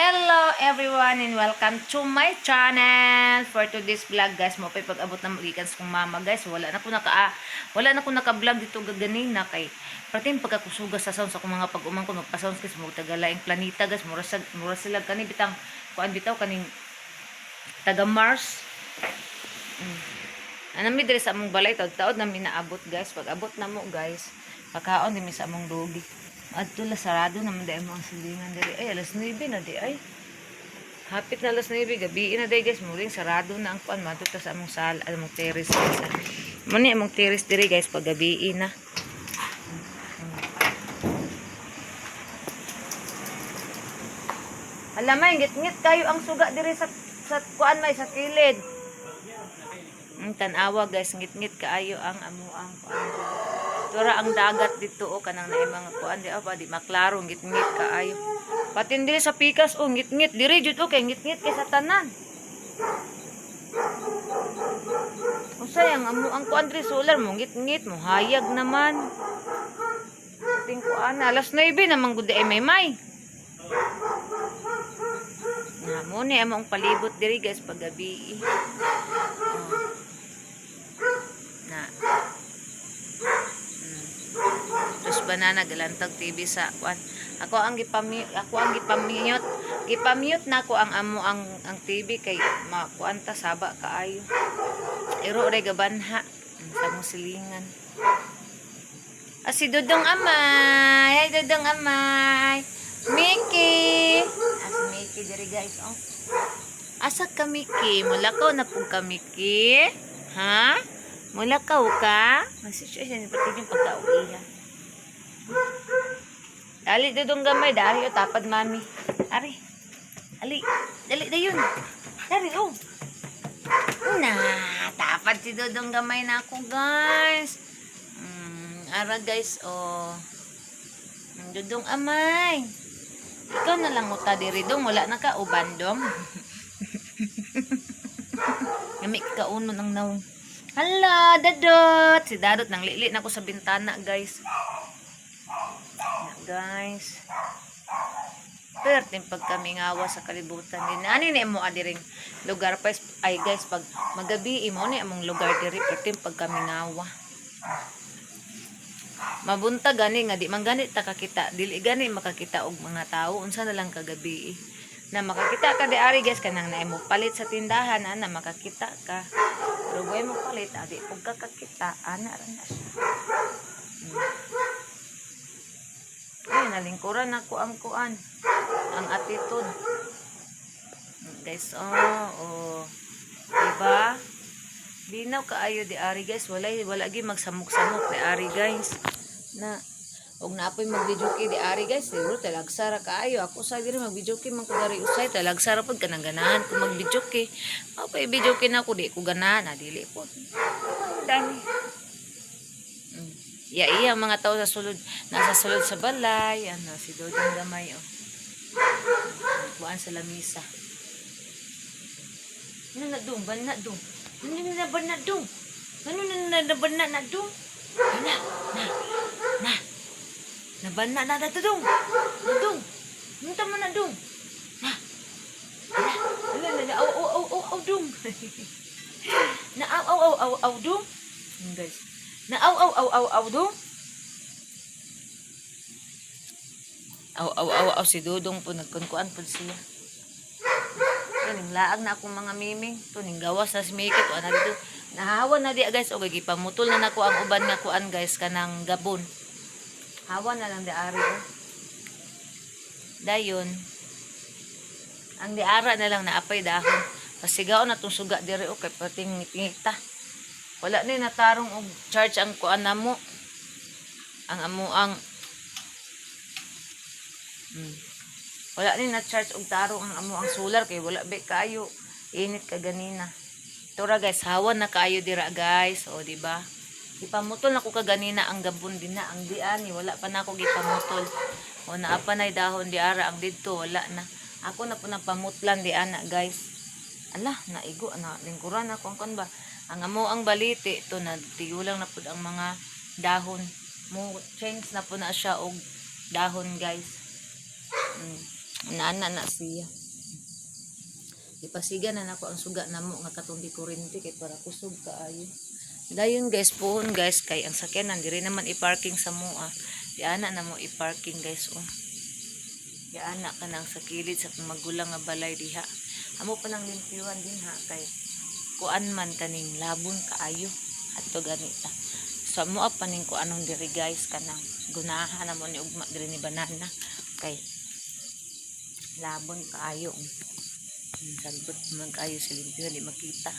Hello everyone and welcome to my channel. For today's vlog guys, mo pay pag-abot ng magikas kong mama guys. Wala na ko naka-vlog dito gaganina kay prating pagkakusuga sa sound sa akong mga pag-umang ko magpa-sound guys mo tagalaing planeta guys. Mura sila kani bitang kuan bitaw kaning taga Mars. Anami diri sa among balay taud-taud na minaabot guys. Pag-abot na mo guys, pagkaon din mi sa among dugi. Adto la sarado naman dai mo ang silingan diri. Ay alas 9 na di ay. Hapit na alas 9 gabi na dai guys, muling sarado na ang kuan madto ta sa among sala, among terrace guys. Mani among terrace diri guys pag gabi na. Alamay ngit-ngit kayo ang suga diri sa kuan may sa kilid. Tanawa guys, ngit-ngit kaayo ang amuang kuan. Tura ang dagat dito o kanang naay mga kuan di apa di maklaro ngit-ngit kaayo. Patin diri sa pikas o ngit-ngit diri jud o kay ngit-ngit kay sa tanan. Usay ang amuang kuan diri solar mo ngit-ngit mo hayag naman. Pating kuan alas 9 naman gud ay may. Na mo ni among palibot diri guys pag gabi. Na terus banana galantag TV sa kwan. Ako ang gipamute na ko ang amo ang TV kay makuan ta saba kaayo. Iro ray gabanha sa musilingan. Si Dudong Amay, ay Dudong Amay. Mickey. Si Mickey diri guys oh. Asa ka Mickey? Mula ko na pug ka Mickey. Ha? Mula ka ka? Masisyo siya ni pati yung pagkauwi yan. Dali Dudong gamay, dali o tapad mami. Ari. Ali, dali dayon. Dali oh. Na, tapad si Dudong gamay na ako guys. Ara guys oh. Dudong Amay. Ikaw na lang uta diri dong, wala na ka ubandom. Gamit ka uno ng naong. Hala, Dadot. Si Dadot nang lili na ako sa bintana, guys. Guys. Perting pag kami ngawa sa kalibutan din. Ani ni mo adiring lugar pa ay guys pag magabi imo ni among lugar diri perting pag kami ngawa. Mabunta gani nga di man gani ta kakita, dili gani makakita og mga tao unsa na lang kagabi. Na makakita ka di ari guys kanang naay mo palit sa tindahan ana makakita ka. Pero buhay mo palit, adi pag kakakita, ana rin na siya. Ay, nalingkuran ako ang kuan. Ang attitude. Guys, oh. Diba? Linaw kaayo di ari guys. Wala gi magsamok-samok di ari guys. Na, og naapoy mag-videoke di ari guys. Siguro talagsara kaayo. Ako sa diri mag-videoke man ko dari usay. Talagsara pag kanang ganahan ko mag-videoke. Okay, videoke na ako. Di ko ganahan. Dili po. Dami. Iya mga tao sa sulod. Nasa sulod sa balay. Ano, si Dodong Gamay. Oh. Buwan sa lamisa. Ano na dong? Ban na dong? Ano na ban na dong? Ano na ban na dong? Na. Naban na dong. Na dong. Munta mo na dong. Na. Aw dong. Na aw dong. Guys. Na aw dong. Aw si Dudong po nagkunkuan po siya. Kaning laag na akong mga miming. Tuning gawas na si Mickey to ana dito. Nahawan na di guys og gipamutol na nako ang uban nga kuan guys kanang gabon. Hawan na lang di ari. Dayon. Ang diara na lang naapay dahon. Pasigaw na tong suga diri o kay pating ngita. Wala ni natarong og charge ang kuan namo. Ang amuang wala ni na charge og tarong ang amuang solar kay wala be kayo. Init ka ganina. Tura guys, hawan na kayo dira guys. O di ba? Ipamutol na ko kaganina ang gabon din na ang dian ni wala pa na ako gipamutol. O naapa na dahon di ara ang didto wala na. Ako na po na pamutlan di ana guys. Ala, naigo na lingkuran ako ang kon ba. Ang amo ang baliti to na tigulang na pud ang mga dahon. Mo change na po na siya og dahon guys. Naana na siya. Ipasiga na nako ang suga namo nga katong di kurente kay para kusog kaayo. Dayon guys, puhon guys kay ang sakyanan diri naman i-parking sa mua. Di ana na mo i-parking guys oh. Di ana ka nang sa kilid sa magulang nga balay diha. Amo pa nang limpyuhan din ha kay kuan man kaning labon kaayo adto ganita. So mo pa ning ko anong diri guys kanang gunahan na mo ni ugma diri ni banana kay labon kaayo. Sagbot man kaayo sa limpyuhan di makita.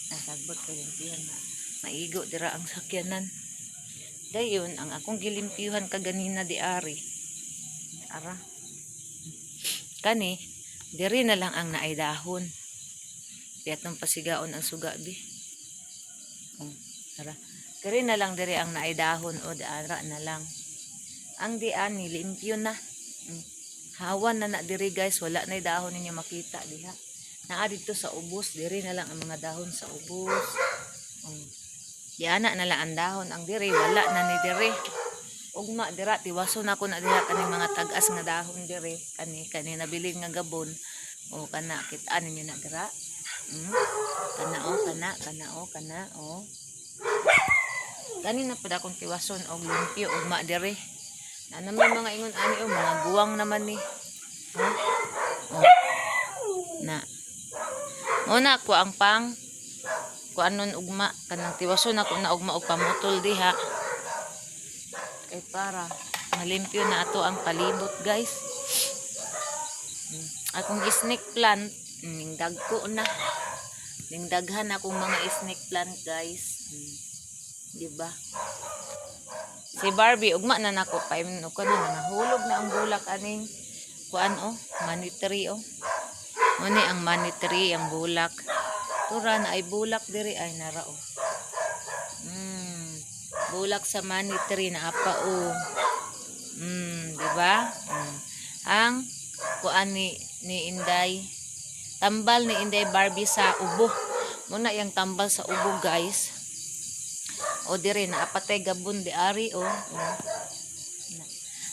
Nasagbot ko limpyuhan na maigo dira ang sakyanan. Dayon ang akong gilimpyuhan kaganina di ari. Ara. Kani diri na lang ang naay dahon. Piyat nang pasigaon ang suga bi. Ara. Kari na lang diri ang naay dahon o ara na lang. Ang di ani limpyo na. Hawan na diri guys, wala na dahon ninyo makita diha. Naa dito sa ubos, diri na lang ang mga dahon sa ubos. Diana na lang ang dahon ang diri, wala na ni diri. Ugma dira tiwaso na ko na diha kani mga tag-as nga dahon diri, kani nabili nga gabon. O kana kitaan ninyo na dira. Kana o. Kani na pud akong tiwason og limpyo ugma diri. Na naman mga ingon ani o mga guwang naman ni. Na. Una ko ang pang kuanon ugma kanang tiwason ako na ugma og pamutol diha. Kay para malimpyo na ato ang palibot guys. Akong snake plant ning dagko na. Ning daghan akong mga snake plant guys. Diba? Si Barbie ugma na nako kay ko na nahulog na ang bulak aning kuan oh, money tree oh. Muni ang money tree ang bulak. Tura na ay bulak diri ay nara oh. Bulak sa money tree na apa oh. Diba? Ang kuan ni Inday. Tambal ni Inday Barbie sa ubo. Muna yang tambal sa ubo guys. O dire na apatay gabon di ari o.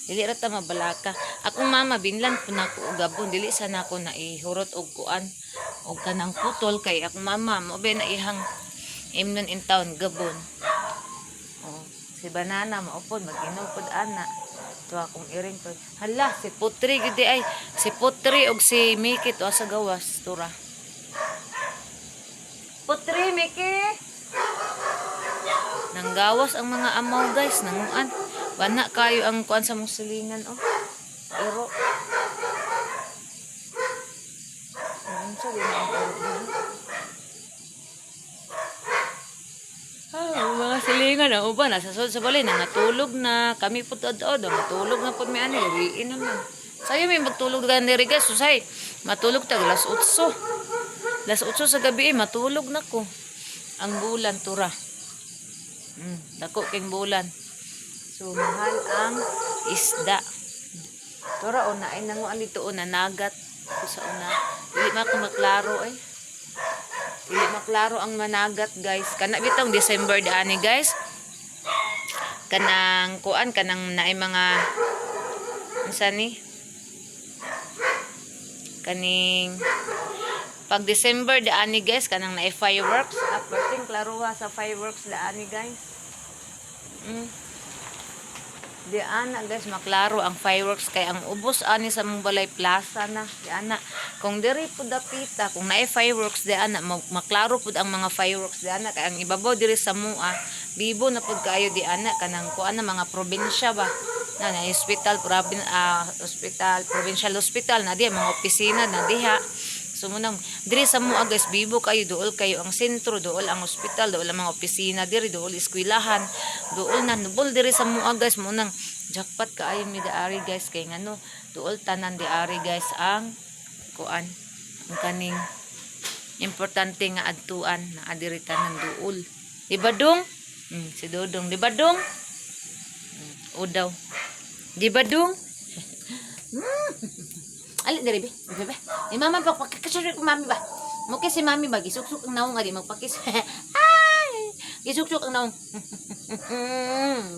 Dili ra ta mabalaka. Akong mama binlan po nako og gabon dili sana ako na ihurot og kuan og kanang putol kay akong mama mo be na ihang imnon in town gabon. O si banana maupod mag-inom pud ana. To akong iring to. Hala si Putri gid ay si Putri og si Miki to sa gawas tura. Putri Miki nanggawas ang mga amaw guys nanguan wana kayo ang kuan sa mong silingan oh pero mga silingan ang uban nasa sud sa balay natulog na kami pud ad-ad matulog na pud mi ani riin naman sayo may magtulog gan diri guys susay matulog tag las 8 sa gabi matulog na ko ang bulan tura. Dako king bulan. So mahal ang isda. Tura una ay nanguan dito una nagat ko sa una. Dili maklaro eh. Dili maklaro ang managat guys. Kana bitong December daani guys. Kanang kuan kanang naay mga unsa ni? Kaning pag December daani guys kanang naay fireworks. Aperting klaruha sa fireworks daani guys. Di ana guys maklaro ang fireworks kay ang ubos ani sa mong balay plaza na. Di ana kung diri pud dapita kung naay fireworks di ana maklaro pud ang mga fireworks di ana kay ang ibabaw diri sa mua bibo na pud kaayo di ana kanang kuan na mga probinsya ba. Na hospital provincial hospital na diha mga opisina na diha. So munang diri sa mua guys bibo kayo dool kayo ang sentro dool ang ospital dool ang mga opisina diri dool eskwelahan dool na nubol diri sa mua guys munang jackpot kaayo mi daari guys kay ngano dool tanan diari guys ang kuan ang kaning importante nga adtuan na adiri tanan dool di ba dong si Dodong di ba dong o daw di ba dong ali diri be. Mama pakakasuri ko mami ba. Mukha si mami ba gisuksok ang naong adi magpakis. Ay, gisuksok ang naong.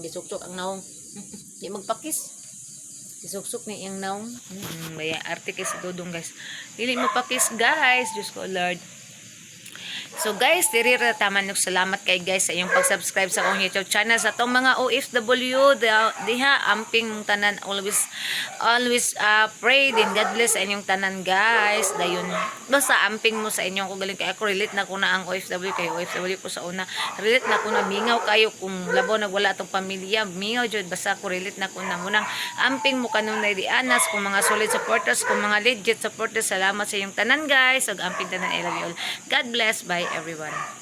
Gisuksok ang naong. Di magpakis. Isuksok ni iyang naong. Baya, arte kay si Dodong, guys. Dili mo pa kiss, guys. Diyos ko, Lord. So guys, diri ra taman og salamat kay guys sa inyong pag-subscribe sa akong YouTube channel sa tong mga OFW diha amping mong tanan always pray din God bless sa inyong tanan guys. Dayon basta amping mo sa inyong kugaling kay ako relate na ko na ang OFW kay OFW ko sa una. Relate na ko na mingaw kayo kung labaw nagwala atong pamilya, mingaw jud basta ko relate na ko na munang amping mo kanunay di anas kung mga solid supporters, kung mga legit supporters. Salamat sa inyong tanan guys. Ug amping tanan I love you all. God bless. Bye everyone.